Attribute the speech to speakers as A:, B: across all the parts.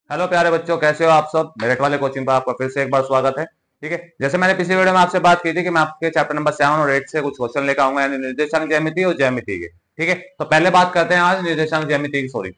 A: Hello प्यारे बच्चों, कैसे हो आप सब। मेरठ वाले कोचिंग पर आपका फिर से एक बार स्वागत है। ठीक है, जैसे मैंने पिछली वीडियो में आपसे बात की थी कि मैं आपके चैप्टर नंबर 7 और 8 से कुछ क्वेश्चन लेकर आऊंगा, यानी निर्देशांक ज्यामिति और ज्यामिति के। ठीक है, तो पहले बात करते हैं आज निर्देशांक ज्यामिति की, सॉरी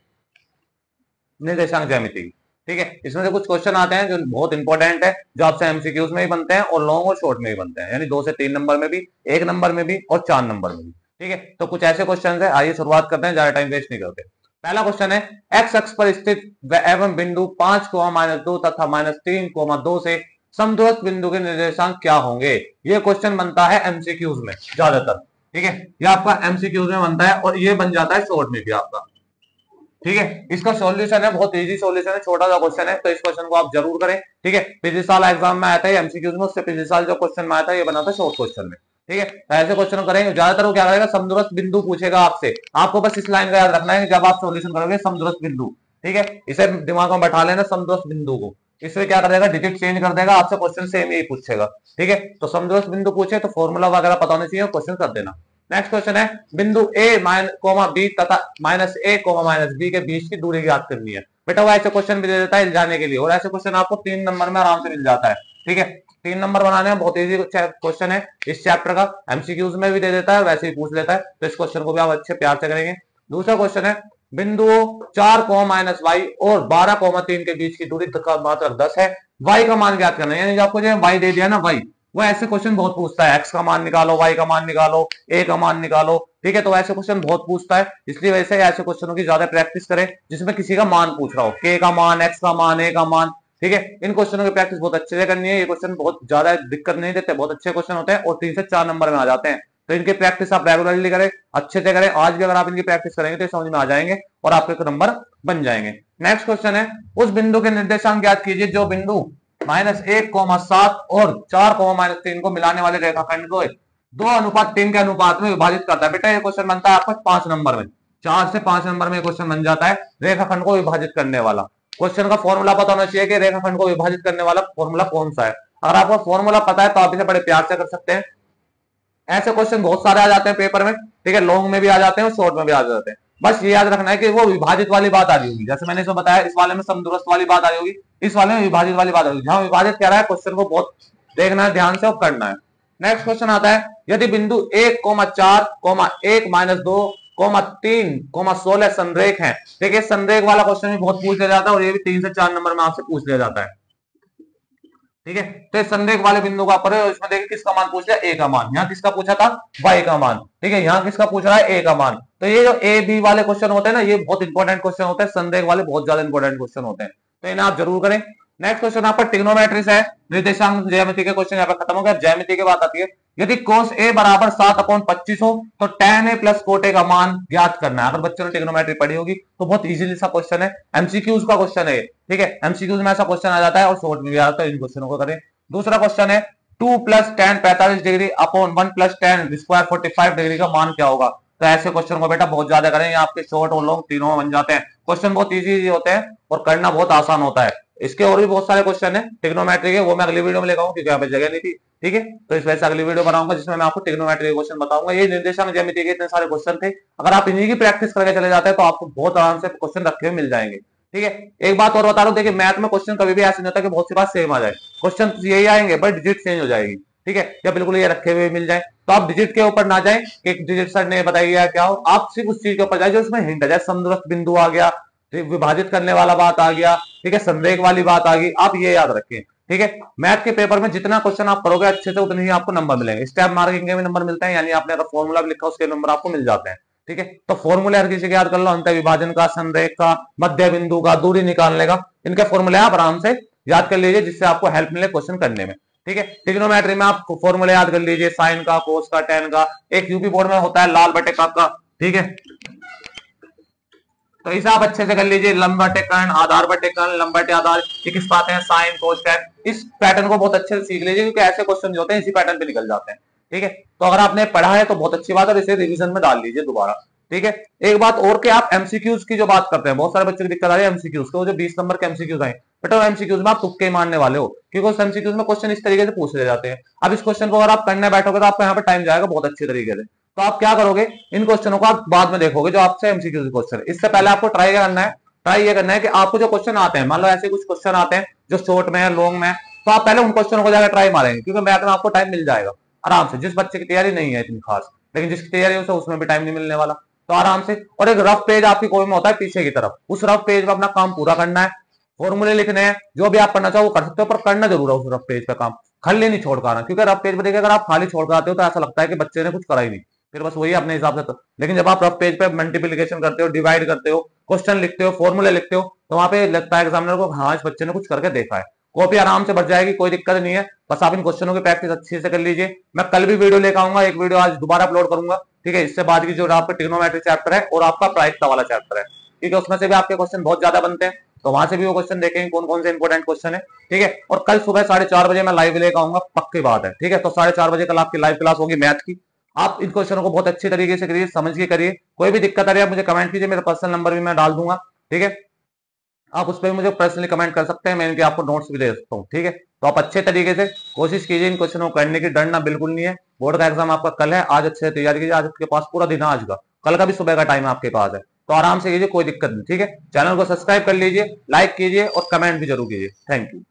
A: निर्देशांक ज्यामिति की। ठीक है, इसमें से कुछ क्वेश्चन आते हैं जो बहुत इंपॉर्टेंट है, जो आपसे एमसीक्यूज में भी बनते हैं और लॉन्ग और शॉर्ट में भी बनते हैं, यानी 2 से 3 नंबर में भी, 1 नंबर में भी और 4 नंबर में भी। ठीक है, तो कुछ ऐसे क्वेश्चन है, आइए शुरुआत करते हैं, ज्यादा टाइम वेस्ट नहीं करते। पहला क्वेश्चन है, एक्स अक्ष पर स्थित एवं बिंदु 5,-2 तथा -3,2 से समदूरस्थ बिंदु के निर्देशांक क्या होंगे। ये क्वेश्चन बनता है एमसीक्यूज में ज्यादातर। ठीक है, ये आपका एमसीक्यूज में बनता है और ये बन जाता है शॉर्ट में भी आपका। ठीक है, इसका सॉल्यूशन है, बहुत इजी सॉल्यूशन है, छोटा सा क्वेश्चन है, तो इस क्वेश्चन को आप जरूर करें। ठीक है, पिछले साल एग्जाम में आया था एमसीक्यूज में, उससे पिछले साल जो क्वेश्चन में आया था ये बना था शॉर्ट क्वेश्चन में। ठीक है, तो ऐसे क्वेश्चन करेंगे ज्यादातर। वो क्या करेगा, समदूरस्थ बिंदु पूछेगा आपसे, आपको बस इस लाइन का याद रखना है कि जब आप सॉल्यूशन करोगे समदूरस्थ बिंदु, ठीक है, इसे दिमाग में बैठा लेना समदूरस्थ बिंदु को। इसमें क्या करेगा, डिजिट चेंज कर देगा, आपसे क्वेश्चन सेम यही पूछेगा। ठीक है, तो समदूरस्थ बिंदु पूछे तो फॉर्मूला वगैरह पता होना चाहिए, क्वेश्चन कर देना। नेक्स्ट क्वेश्चन है, बिंदु ए कोमा बी तथा -a कोमा -b के बीच की दूरी ज्ञात करनी है। बेटा वो ऐसे क्वेश्चन भी दे देता है जाने के लिए, और ऐसे क्वेश्चन आपको 3 नंबर में आराम से मिल जाता है। ठीक है, 3 नंबर बनाने में बहुत इजी क्वेश्चन है इस चैप्टर का, एमसीक्यूज में भी दे देता है, वैसे ही पूछ लेता है, तो इस क्वेश्चन को भी आप अच्छे प्यार से करेंगे। दूसरा क्वेश्चन है, बिंदुओं 4 -y और 12,3 के बीच की दूरी का मात्रक 10 है, y का मान ज्ञात करना है। यानी जो आपको जो y दे दिया ना, y वो ऐसे क्वेश्चन बहुत पूछता है, एक्स का मान निकालो, वाई का मान निकालो, ए का मान निकालो। ठीक है, तो ऐसे क्वेश्चन बहुत पूछता है, इसलिए वैसे ऐसे क्वेश्चनों की ज्यादा प्रैक्टिस करें जिसमें किसी का मान पूछ रहा हो, के का मान, एक्स का मान, ए का मान। ठीक है, इन क्वेश्चनों की प्रैक्टिस बहुत अच्छे से करनी है। ये क्वेश्चन बहुत ज्यादा दिक्कत नहीं देते, बहुत अच्छे क्वेश्चन होते हैं और 3 से 4 नंबर में आ जाते हैं। तो इनकी प्रैक्टिस आप रेगुलरली करें, अच्छे से करें। आज भी अगर आप इनकी प्रैक्टिस करेंगे तो समझ में आ जाएंगे और आपके नंबर बन जाएंगे। नेक्स्ट क्वेश्चन है, उस बिंदु के निर्देशांक ज्ञात कीजिए जो बिंदु -1,7 और 4,-3 को मिलाने वाले रेखाखंड को 2:3 के अनुपात में विभाजित करता है। बेटा ये क्वेश्चन बनता है आपका 5 नंबर में, 4 से 5 नंबर में क्वेश्चन बन जाता है, रेखाखंड को विभाजित करने वाला। क्वेश्चन का फॉर्मूला पता होना चाहिए कि रेखाखंड को विभाजित करने वाला फॉर्मूला कौन सा है। अगर आपको फॉर्मूला पता है तो आप इसे बड़े प्यार से कर सकते हैं। ऐसे क्वेश्चन बहुत सारे आ जाते हैं पेपर में। ठीक है, लॉन्ग में भी आ जाते हैं और शॉर्ट में भी आ जाते हैं। बस ये याद रखना है कि वो विभाजित वाली बात आ रही होगी, जैसे मैंने इसमें बताया, इस वाले में समदूरस्थ वाली बात आ रही होगी, इस वाले में विभाजित वाली बात आ रही होगी। जहां विभाजित कह रहा है क्वेश्चन को बहुत देखना है ध्यान से और करना है। नेक्स्ट क्वेश्चन आता है, यदि बिंदु 1,4, 1,3,16 संरेख है। देखिए संरेख वाला क्वेश्चन भी बहुत पूछ लिया जाता है और ये भी 3 से 4 नंबर में आपसे पूछ लिया जाता है। ठीक है, तो संरेख वाले बिंदु का पर इसमें देखिए किसका मान पूछ लिया, ए का मान। यहाँ किसका पूछा था, वाई का मान। ठीक है, यहाँ किसका पूछ रहा है, ए का मान। तो ये जो ए बी वाले क्वेश्चन होते हैं ना, ये बहुत इंपॉर्टेंट क्वेश्चन होते हैं, संरेख वाले बहुत ज्यादा इंपॉर्टेंट क्वेश्चन होते हैं, तो इन्हें आप जरूर करें। नेक्स्ट क्वेश्चन आपका ट्रिग्नोमेट्री से है, निर्देशांक ज्यामिति के क्वेश्चन यहाँ पर खत्म हो गया, ज्यामिति की बात आती है। यदि cos a बराबर 7/25 हो तो tan a plus cot a का मान ज्ञात करना है। अगर बच्चों ने ट्रिग्नोमेट्री पढ़ी होगी तो बहुत इजीली सा क्वेश्चन है, एमसीक्यूज का क्वेश्चन है। ठीक है, एमसीक्यूज में ऐसा क्वेश्चन आ जाता है और शॉर्ट में भी आता है, इन क्वेश्चनों को करें। दूसरा क्वेश्चन है, 2 + tan 45 degree upon 1 + tan square 45 degree का मान क्या होगा। तो ऐसे क्वेश्चन को बेटा बहुत ज्यादा करें, आपके शॉर्ट और लॉन्ग तीनों में बन जाते हैं। क्वेश्चन बहुत इजी होते हैं और करना बहुत आसान होता है। इसके और भी बहुत सारे क्वेश्चन है ट्रिग्नोमेट्री के, वो मैं अगली वीडियो में लेकर आऊंगा क्योंकि यहाँ पे जगह नहीं थी। ठीक है, तो इस वजह से अगली वीडियो बनाऊंगा जिसमें मैं आपको ट्रिग्नोमेट्री के क्वेश्चन बताऊंगा। ये निर्देशांक ज्यामिति के इतने सारे क्वेश्चन थे, अगर आप इन्हीं की प्रैक्टिस करके चले जाते हैं तो आपको बहुत आराम से क्वेश्चन रखे हुए मिल जाएंगे। ठीक है, एक बात और बता रहा हूं, देखिए मैथ में क्वेश्चन कभी भी ऐसा नहीं होता कि बहुत सी बात सेम आ जाए, क्वेश्चन यही आएंगे बट डिजिट चेंज हो जाएगी। ठीक है, या बिल्कुल ये रखे हुए मिल जाए, तो आप डिजिट के ऊपर ना जाए कि डिजिट सर ने बताया क्या हो, आप सिर्फ उस चीज के ऊपर जाए जो उसमें हिंट है, जैसे समदूरस्थ बिंदु आ गया, विभाजित करने वाला बात आ गया, ठीक है, संरेख वाली बात आ गई, आप ये याद रखें। ठीक है, मैथ के पेपर में जितना क्वेश्चन आप करोगे अच्छे से उतने ही आपको नंबर मिलेंगे। स्टेप मार्किंग के भी नंबर मिलते हैं, यानी आपने अगर फॉर्मूला भी लिखा उसके नंबर आपको मिल जाते हैं। ठीक है, तो फॉर्मूले हर किसी के याद कर लो, अंत विभाजन का, संरेख का, मध्य बिंदु का, दूरी निकालने का, इनके फॉर्मूले आप आराम से याद कर लीजिए जिससे आपको हेल्प मिले क्वेश्चन करने में। ठीक है, ट्रिग्नोमेट्री में आप फॉर्मूले याद कर लीजिए, साइन का, कोस का, टेन का। एक यूपी बोर्ड में होता है लाल बटे का। ठीक है, तो इसे आप अच्छे से कर लीजिए, लंब बटे कर्ण, आधार बटे कर्ण, लंब बटे आधार, ये किस पाते हैं, साइन कोस टेन। इस पैटर्न को बहुत अच्छे से सीख लीजिए क्योंकि ऐसे क्वेश्चन जो होते हैं इसी पैटर्न पे निकल जाते हैं। ठीक है, तो अगर आपने पढ़ा है तो बहुत अच्छी बात है और इसे रिवीजन में डाल लीजिए दोबारा। ठीक है, एक बात और कि आप एमसीक्यूज की जो बात करते हैं, बहुत सारे बच्चों की दिक्कत आ रही है एमसीक्यूज को, जो 20 नंबर के एमसीक्यूज आए, बेटा एमसीक्यूज में आप तुक्के मारने वाले हो क्योंकि उस एमसीक्यूज में क्वेश्चन इस तरीके से पूछ ले जाते हैं। अब इस क्वेश्चन को अगर आप करने बैठोगे तो आपको यहाँ पे टाइम जाएगा बहुत अच्छे तरीके से। तो आप क्या करोगे, इन क्वेश्चनों को आप बाद में देखोगे जो आपसे एमसीक्यू क्वेश्चन है, इससे पहले आपको ट्राई क्या करना है, ट्राई ये करना है कि आपको जो क्वेश्चन आते हैं, मान लो ऐसे कुछ क्वेश्चन आते हैं जो शॉर्ट में है, लॉन्ग में है, तो आप पहले उन क्वेश्चनों को जाकर ट्राई मारेंगे, क्योंकि मैथ में आपको टाइम मिल जाएगा आराम से। जिस बच्चे की तैयारी नहीं है इतनी खास, लेकिन जिसकी तैयारी है उसे उसमें भी टाइम नहीं मिलने वाला, तो आराम से। और एक रफ पेज आपकी कॉपी में होता है पीछे की तरफ, उस रफ पेज में अपना काम पूरा करना है, फॉर्मूले लिखने हैं, जो भी आप करना चाहो वो कर सकते हो, पर करना जरूर है उस रफ पेज का काम, खाली नहीं छोड़ पाना। क्योंकि रफ पेज पर देखिए अगर आप खाली छोड़ कर आते हो तो ऐसा लगता है कि बच्चे ने कुछ करा ही नहीं, फिर बस वही अपने हिसाब से तो। लेकिन जब आप रफ पेज पे मल्टीप्लिकेशन करते हो, डिवाइड करते हो, क्वेश्चन लिखते हो, फॉर्मूले लिखते हो, तो वहां पे लगता है एग्जामिनर को हाँ इस बच्चे ने कुछ करके देखा है। कॉपी आराम से भर जाएगी, कोई दिक्कत नहीं है। बस आप इन क्वेश्चनों की प्रैक्टिस अच्छे से कर लीजिए। मैं कल भी वीडियो लेकर आऊंगा, एक वीडियो आज दोबारा अपलोड करूंगा, ठीक है। इससे बाद की जो आपका ट्रिग्नोमेट्री चैप्टर है और आपका प्रायिकता वाला चैप्टर है, ठीक है, उसमें से भी आपके क्वेश्चन बहुत ज्यादा बनते हैं, तो वहां से भी वो क्वेश्चन देखेंगे कौन कौन से इंपॉर्टेंट क्वेश्चन है, ठीक है। और कल सुबह 4:30 बजे मैं लाइव लेकर आऊंगा, पक्की बात है, ठीक है। तो 4:30 बजे कल आपकी लाइव क्लास होगी मैथ की। आप इन क्वेश्चनों को बहुत अच्छी तरीके से करिए, समझ के करिए। कोई भी दिक्कत आ रही है आप मुझे कमेंट कीजिए, मेरा पर्सनल नंबर भी मैं डाल दूंगा, ठीक है। आप उस पर मुझे पर्सनली कमेंट कर सकते हैं, मैं इनके आपको नोट्स भी दे सकता हूँ, ठीक है। तो आप अच्छे तरीके से कोशिश कीजिए इन क्वेश्चनों को करने की, डरना बिल्कुल नहीं है। बोर्ड का एग्जाम आपका कल है, आज अच्छे से तैयारी कीजिए, आज आपके पास पूरा दिन आज का, कल का भी सुबह का टाइम आपके पास है, तो आराम से कीजिए, कोई दिक्कत नहीं, ठीक है। चैनल को सब्सक्राइब कर लीजिए, लाइक कीजिए और कमेंट भी जरूर कीजिए। Thank you.